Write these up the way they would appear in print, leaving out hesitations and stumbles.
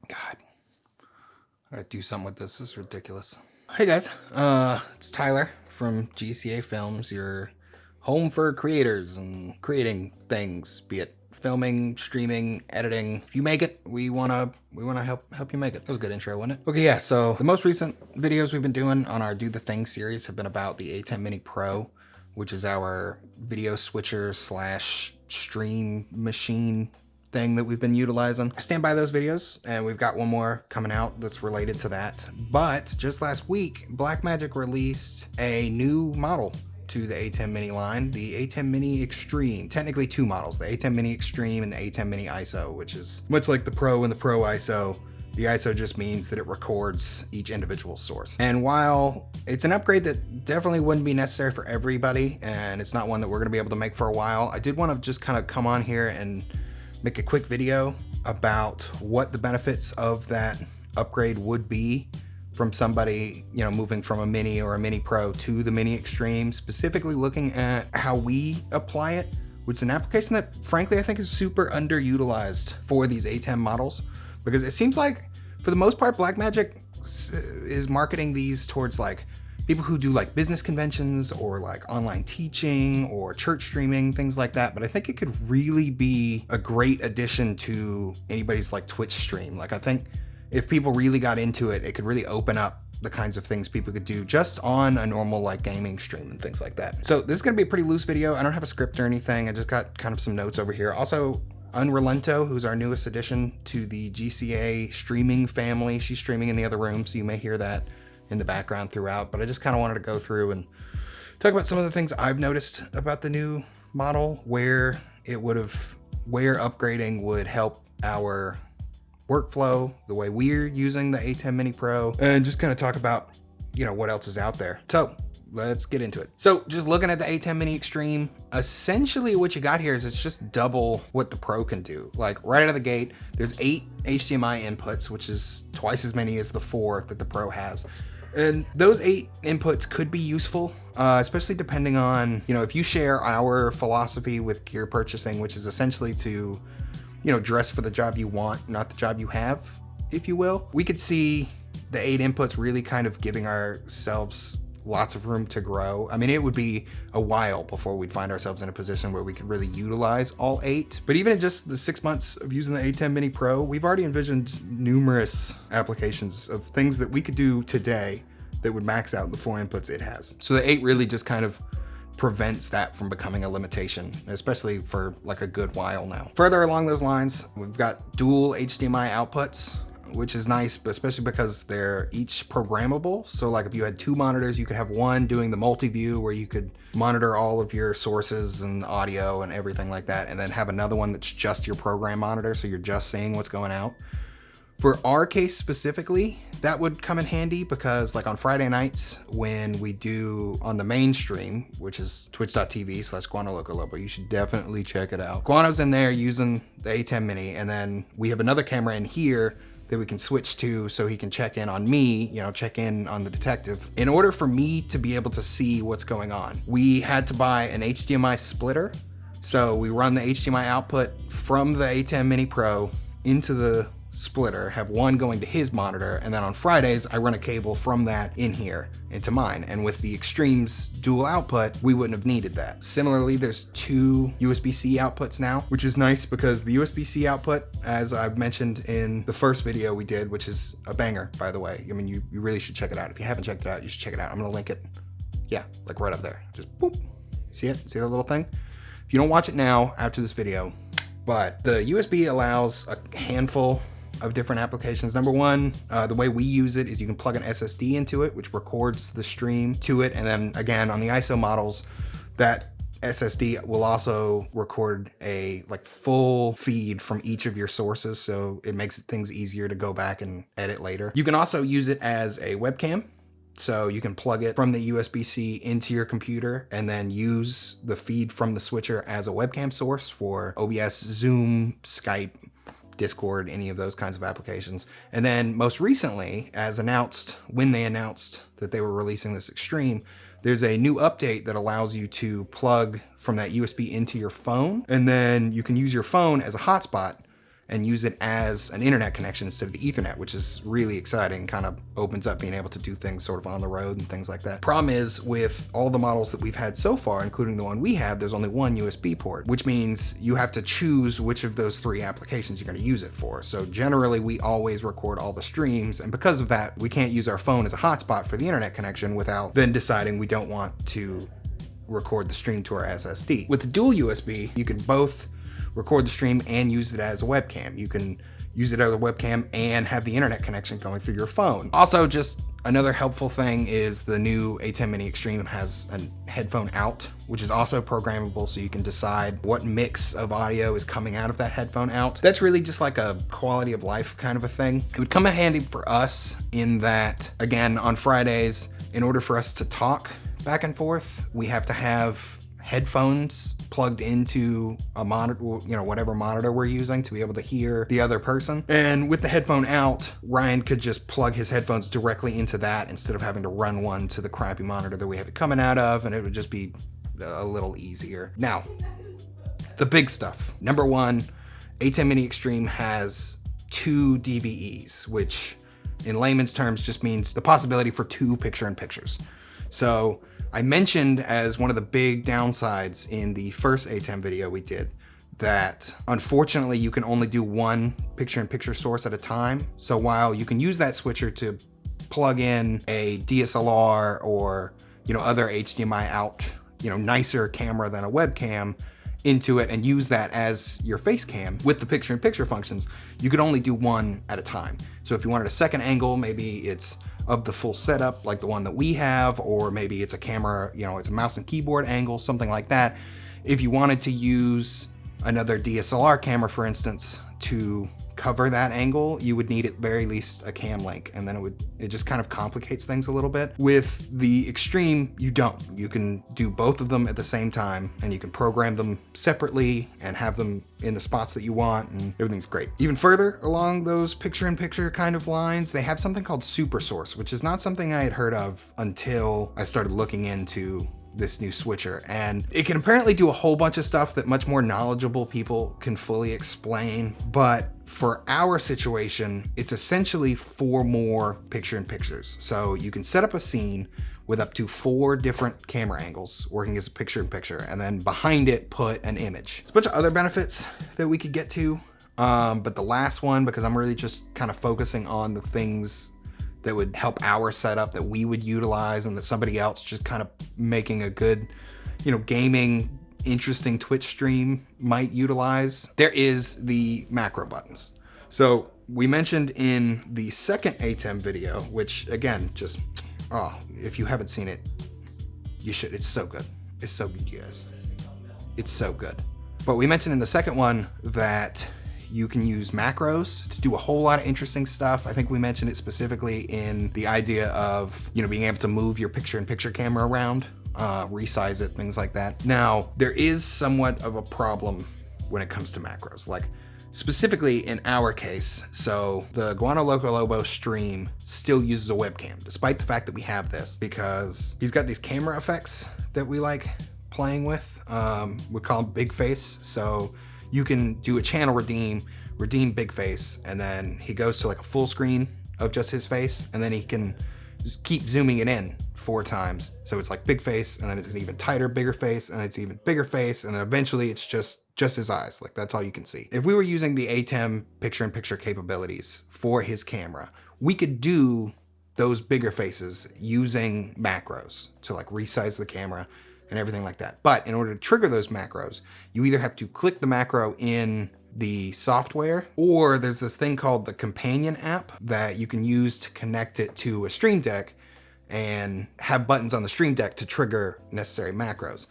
God, I gotta do something with this. This is ridiculous. Hey guys, it's Tyler from GCA Films, your home for creators and creating things, be it filming, streaming, editing. If you make it, we wanna help you make it. That was a good intro, wasn't it? Okay, yeah. So the most recent videos we've been doing on our Do the Thing series have been about the ATEM Mini Pro, which is our video switcher slash stream machine thing that we've been utilizing. I stand by those videos, and we've got one more coming out that's related to that. But just last week, Blackmagic released a new model to the ATEM Mini line, the ATEM Mini Extreme. Technically two models, the ATEM Mini Extreme and the ATEM Mini ISO, which is much like the Pro and the Pro ISO. The ISO just means that it records each individual source. And while it's an upgrade that definitely wouldn't be necessary for everybody, and it's not one that we're gonna be able to make for a while, I did want to just kind of come on here and make a quick video about what the benefits of that upgrade would be from somebody, you know, moving from a Mini or a Mini Pro to the Mini Extreme, specifically looking at how we apply it, which is an application that frankly I think is super underutilized for these ATEM models, because it seems like for the most part Blackmagic is marketing these towards like people who do like business conventions or like online teaching or church streaming, things like that. But I think it could really be a great addition to anybody's like Twitch stream. Like I think if people really got into it, it could really open up the kinds of things people could do just on a normal like gaming stream and things like that. So this is gonna be a pretty loose video. I don't have a script or anything. I just got kind of some notes over here. Also, Unrelento, who's our newest addition to the GCA streaming family. She's streaming in the other room, so you may hear that in the background throughout, but I just kind of wanted to go through and talk about some of the things I've noticed about the new model, where upgrading would help our workflow, the way we're using the ATEM Mini Pro, and just kind of talk about, you know, what else is out there. So let's get into it. So just looking at the ATEM Mini Extreme, essentially what you got here is it's just double what the Pro can do. Like right out of the gate, there's 8 HDMI inputs, which is twice as many as the 4 that the Pro has. And those 8 inputs could be useful, especially depending on, you know, if you share our philosophy with gear purchasing, which is essentially to, you know, dress for the job you want, not the job you have, if you will. We could see the 8 inputs really kind of giving ourselves lots of room to grow. I mean, it would be a while before we'd find ourselves in a position where we could really utilize all 8. But even in just the 6 months of using the ATEM Mini Pro, we've already envisioned numerous applications of things that we could do today that would max out the 4 inputs it has. So the 8 really just kind of prevents that from becoming a limitation, especially for like a good while now. Further along those lines, we've got dual HDMI outputs, which is nice, but especially because they're each programmable. So like if you had 2 monitors, you could have one doing the multi-view where you could monitor all of your sources and audio and everything like that, and then have another one that's just your program monitor, so you're just seeing what's going out. For our case specifically, that would come in handy because like on Friday nights when we do on the main stream, which is twitch.tv/GuanoLocoLobo, you should definitely check it out. Guano's in there using the ATEM Mini, and then we have another camera in here that we can switch to so he can check in on me, you know, check in on the detective. In order for me to be able to see what's going on, we had to buy an HDMI splitter. So we run the HDMI output from the ATEM Mini Pro into the splitter, have one going to his monitor, and then on Fridays I run a cable from that in here into mine. And with the Extreme's dual output, we wouldn't have needed that. Similarly, there's 2 USB-C outputs now, which is nice because the USB-C output, as I've mentioned in the first video we did, which is a banger, by the way. I mean, you really should check it out. If you haven't checked it out, you should check it out. I'm gonna link it. Yeah, like right up there. Just boop. See it? See that little thing? If you don't watch it now, after this video, but the USB allows a handful of different applications. Number one, the way we use it is you can plug an SSD into it, which records the stream to it. And then again, on the ISO models, that SSD will also record a like full feed from each of your sources. So it makes things easier to go back and edit later. You can also use it as a webcam. So you can plug it from the USB-C into your computer and then use the feed from the switcher as a webcam source for OBS, Zoom, Skype, Discord, any of those kinds of applications. And then most recently, as announced, when they announced that they were releasing this Extreme, there's a new update that allows you to plug from that USB into your phone, and then you can use your phone as a hotspot and use it as an internet connection instead of the Ethernet, which is really exciting. Kind of opens up being able to do things sort of on the road and things like that. Problem is, with all the models that we've had so far, including the one we have, there's only one USB port, which means you have to choose which of those 3 applications you're going to use it for. So generally, we always record all the streams, and because of that, we can't use our phone as a hotspot for the internet connection without then deciding we don't want to record the stream to our SSD. With the dual USB, you can both record the stream and use it as a webcam. You can use it as a webcam and have the internet connection going through your phone. Also, just another helpful thing is the new ATEM Mini Extreme has a headphone out, which is also programmable, so you can decide what mix of audio is coming out of that headphone out. That's really just like a quality of life kind of a thing. It would come in handy for us in that, again, on Fridays, in order for us to talk back and forth, we have to have headphones plugged into a monitor, whatever monitor we're using, to be able to hear the other person. And with the headphone out, Ryan could just plug his headphones directly into that instead of having to run one to the crappy monitor that we have it coming out of, and it would just be a little easier. Now, the big stuff. Number 1, ATEM Mini Extreme has 2 DVEs, which in layman's terms just means the possibility for 2 picture-in-pictures. So I mentioned as one of the big downsides in the first ATEM video we did that unfortunately you can only do 1 picture-in-picture source at a time. So while you can use that switcher to plug in a DSLR or other HDMI out, nicer camera than a webcam into it and use that as your face cam, with the picture-in-picture functions, you could only do 1 at a time. So if you wanted a second angle, maybe it's of the full setup like the one that we have, or maybe it's a camera, it's a mouse and keyboard angle, something like that. If you wanted to use another DSLR camera, for instance, to cover that angle, you would need at very least a cam link, and then it just kind of complicates things a little bit. With the Extreme, you don't. You can do both of them at the same time, and you can program them separately and have them in the spots that you want, and everything's great. Even further along those picture-in-picture kind of lines, they have something called Super Source, which is not something I had heard of until I started looking into this new switcher, and it can apparently do a whole bunch of stuff that much more knowledgeable people can fully explain. But for our situation, it's essentially 4 more picture-in-pictures. So you can set up a scene with up to 4 different camera angles working as a picture-in-picture, and then behind it put an image. There's a bunch of other benefits that we could get to, but the last one, because I'm really just kind of focusing on the things that would help our setup that we would utilize and that somebody else just kind of making a good, gaming, interesting Twitch stream might utilize. There is the macro buttons. So we mentioned in the second ATEM video, which again, if you haven't seen it, you should. It's so good. It's so good, you guys. It's so good. But we mentioned in the second one that you can use macros to do a whole lot of interesting stuff. I think we mentioned it specifically in the idea of, being able to move your picture-in-picture camera around, resize it, things like that. Now, there is somewhat of a problem when it comes to macros, like specifically in our case. So the Guano Loco Lobo stream still uses a webcam, despite the fact that we have this, because he's got these camera effects that we like playing with. We call them Big Face. So you can do a channel redeem Big Face, and then he goes to like a full screen of just his face, and then he can just keep zooming it in 4 times. So it's like Big Face, and then it's an even tighter, bigger face, and it's even bigger face, and then eventually it's just his eyes. Like, that's all you can see. If we were using the ATEM picture-in-picture capabilities for his camera, we could do those bigger faces using macros to like resize the camera and everything like that. But in order to trigger those macros, you either have to click the macro in the software, or there's this thing called the companion app that you can use to connect it to a Stream Deck and have buttons on the Stream Deck to trigger necessary macros.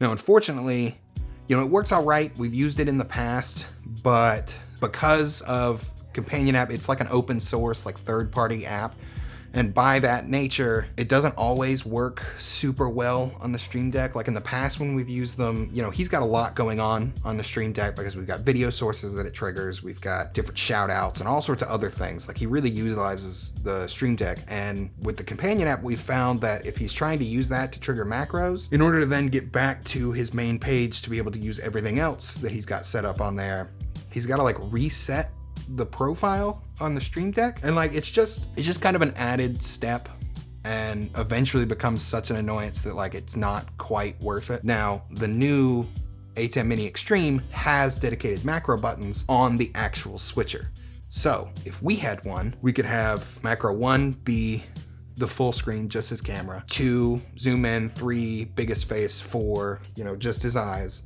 Now, unfortunately, it works all right. We've used it in the past, but because of companion app, it's like an open source, like third-party app. And by that nature, it doesn't always work super well on the Stream Deck. Like in the past when we've used them, he's got a lot going on the Stream Deck because we've got video sources that it triggers. We've got different shout outs and all sorts of other things. Like, he really utilizes the Stream Deck. And with the companion app, we've found that if he's trying to use that to trigger macros, in order to then get back to his main page to be able to use everything else that he's got set up on there, he's got to like reset the profile on the Stream Deck, and like it's just kind of an added step, and eventually becomes such an annoyance that like it's not quite worth it. Now the new ATEM Mini Extreme has dedicated macro buttons on the actual switcher. So if we had one, we could have macro 1 be the full screen, just his camera, 2 zoom in, 3 biggest face, 4, you know, just his eyes,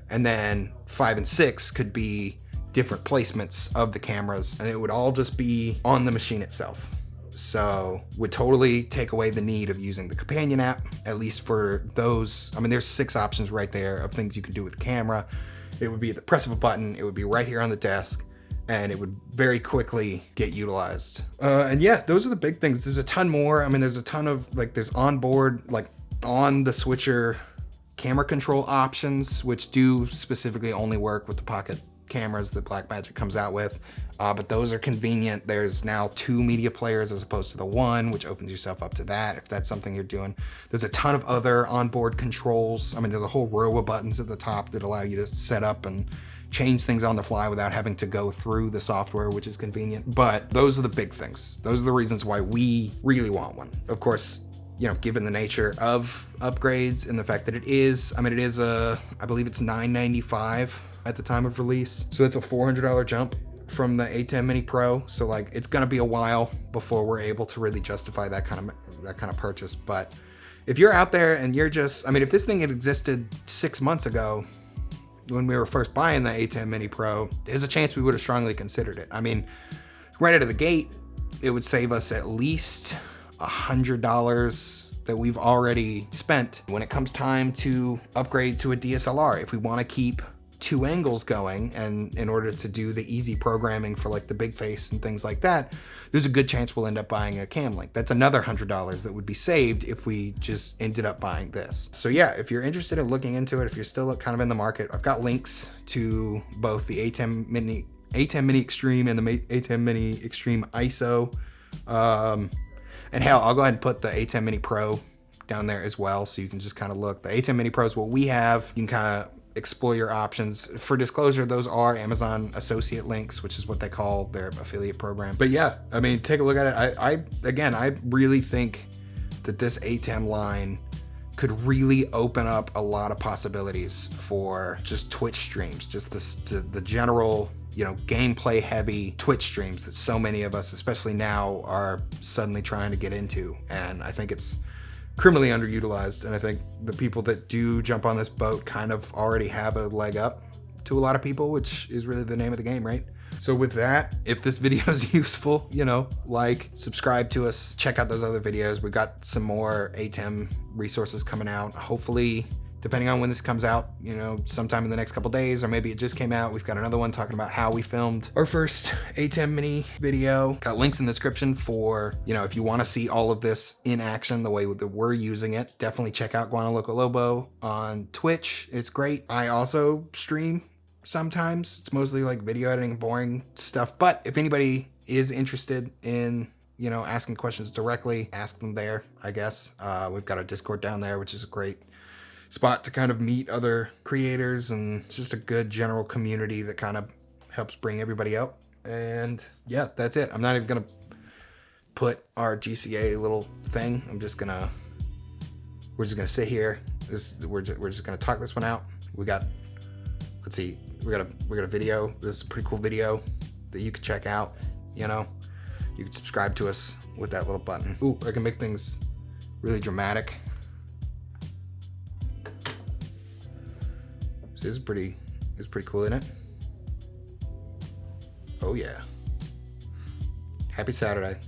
and then 5 and 6 could be different placements of the cameras, and it would all just be on the machine itself. So would totally take away the need of using the companion app, at least for those. I mean, there's 6 options right there of things you can do with the camera. It would be the press of a button, it would be right here on the desk, and it would very quickly get utilized. And yeah, those are the big things. There's a ton more. I mean, there's a ton of like, there's onboard, like on the switcher camera control options, which do specifically only work with the pocket cameras that Blackmagic comes out with. But those are convenient. There's now 2 media players as opposed to the 1, which opens yourself up to that if that's something you're doing. There's a ton of other onboard controls. I mean, there's a whole row of buttons at the top that allow you to set up and change things on the fly without having to go through the software, which is convenient. But those are the big things. Those are the reasons why we really want one. Of course, you know, given the nature of upgrades and the fact that it is, I mean, it is I believe it's $995 at the time of release. So that's a $400 jump from the ATEM Mini Pro. So like, it's gonna be a while before we're able to really justify that kind of purchase. But if you're out there and you're just, I mean, if this thing had existed 6 months ago, when we were first buying the ATEM Mini Pro, there's a chance we would have strongly considered it. I mean, right out of the gate, it would save us at least $100 that we've already spent when it comes time to upgrade to a DSLR. If we want to keep 2 angles going, and in order to do the easy programming for like the big face and things like that, there's a good chance we'll end up buying a cam link. That's another $100 that would be saved if we just ended up buying this. So yeah, if you're interested in looking into it, if you're still kind of in the market, I've got links to both the ATEM Mini Extreme and the ATEM Mini Extreme ISO. And hell, I'll go ahead and put the ATEM Mini Pro down there as well, so you can just kind of look. The ATEM Mini Pro is what we have. You can kind of explore your options. For disclosure, those are Amazon associate links, which is what they call their affiliate program. But yeah, I mean, take a look at it. I really think that this ATEM line could really open up a lot of possibilities for just Twitch streams, just the general, you know, gameplay heavy Twitch streams that so many of us, especially now, are suddenly trying to get into. And I think it's criminally underutilized, and I think the people that do jump on this boat kind of already have a leg up to a lot of people, which is really the name of the game, right? So with that, if this video is useful, you know, like, subscribe to us, check out those other videos. We've got some more ATEM resources coming out, hopefully, depending on when this comes out, you know, sometime in the next couple days, or maybe it just came out. We've got another one talking about how we filmed our first ATEM Mini video. Got links in the description for, you know, if you want to see all of this in action the way that we're using it. Definitely check out Guana Loco Lobo on Twitch. It's great. I also stream sometimes. It's mostly like video editing, boring stuff. But if anybody is interested in, you know, asking questions directly, ask them there, I guess. We've got a Discord down there, which is a great spot to kind of meet other creators, and it's just a good general community that kind of helps bring everybody out. And yeah, that's it. I'm not even gonna put our GCA little thing. We're just gonna sit here. We're just gonna talk this one out. We got a video. This is a pretty cool video that you can check out. You know, you can subscribe to us with that little button. Ooh, I can make things really dramatic. So it's pretty cool, isn't it? Oh yeah. Happy Saturday.